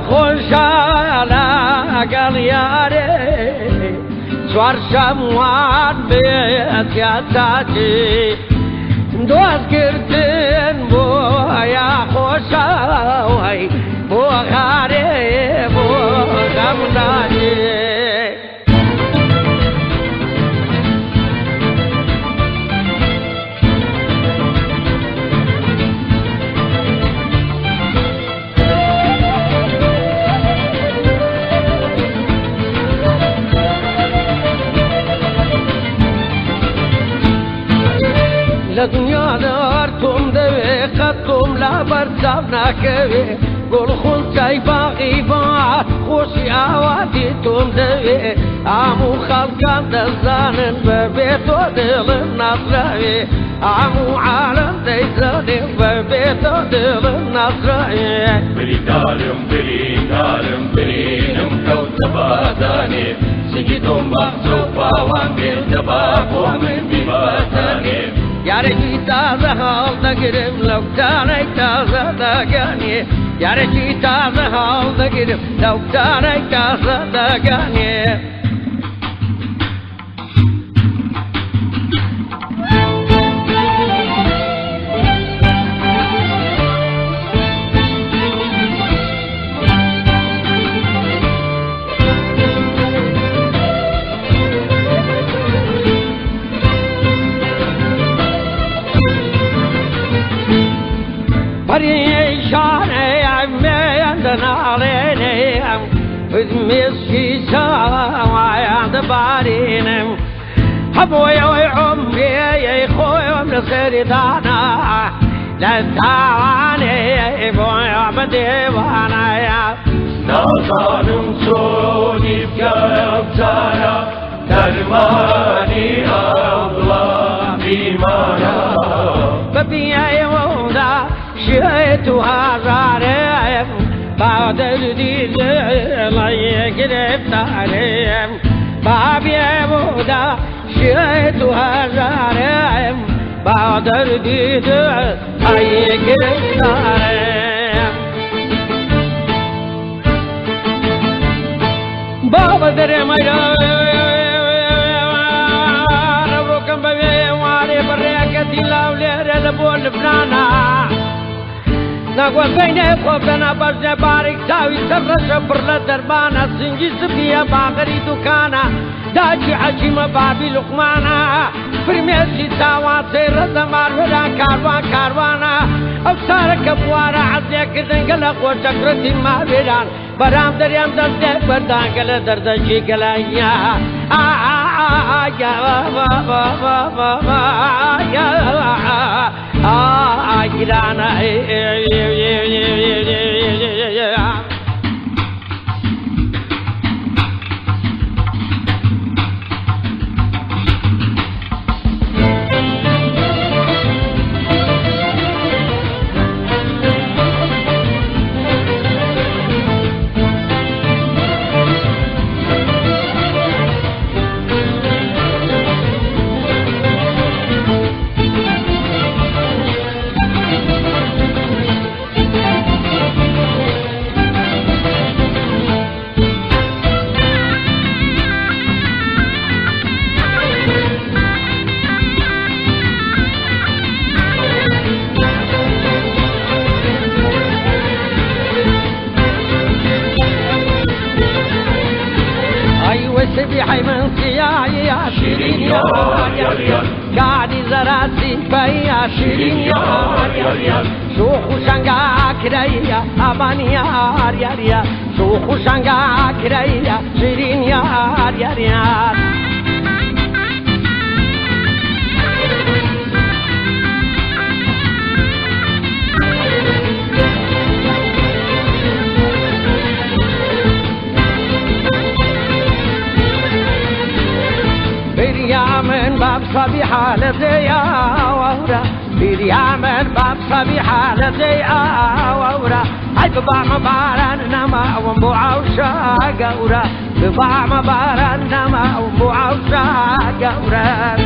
خوشالا قال ياري سوار شموان بيت يا تاجي دوز كرتن بو يا خوشاوي بو غاري بو غمداني لدنيا دارتم دوي خدتم لا برزابنا كوي قول خلتي باقي بعد خوشي عواتيتم دوي عمو خلقان دزانن ببيتو دل النصرائي عمو عالم ديزانن ببيتو دل النصرائي برينم كوتبا داني سجدهم بحثوبا وامبير دباب ومن بباتاني يارجي تازه حال دگرم لو تاني تازه دگاني يارجي تازه حال دگرم لو تاني تازه دگاني بريشاني عمي عندنا عليني فدمسكي سوا عند بارينم حبويا وعمي يا خويا من خير دانا لا تعاني بويا بديوانا يا نازانم سوني بكا يبتانا درماني أبلا بيمانا ببيا يودا شئتها زارم بعد الجديد لا يقرب تعلم بابي بودا شئتها زارم بعد الجديد لا يقرب تعلم بابا درم ربكم ببي واري بريكتي لاولي رلبول بنانا نقول بيني خوفنا برجع بارك ساوي سفرش برلا دربانا سنجي سبيا باغري دكانا داجي حجيمة بابي لقمانا فرميسي تاوان سير زمان ولا كاروانا او سارك بوارا عزيا كردن قلق وشكرتي ما بيران برام دريام دلتك بردان قل دردشي قلايا جرانا سبيحي من سياي يا شيرين يا قاعدي زراسي فيا شيرين يا شوخ وشنقا كريا أباني يا شوخ وشنقا كريا شيرين يا من باب صبيحة لديا وورا بيريا من باب صبيحة لديا وورا هاي بباع مباران نما ومبوع وشا قورا بباع مباران نما ومبوع وشا قورا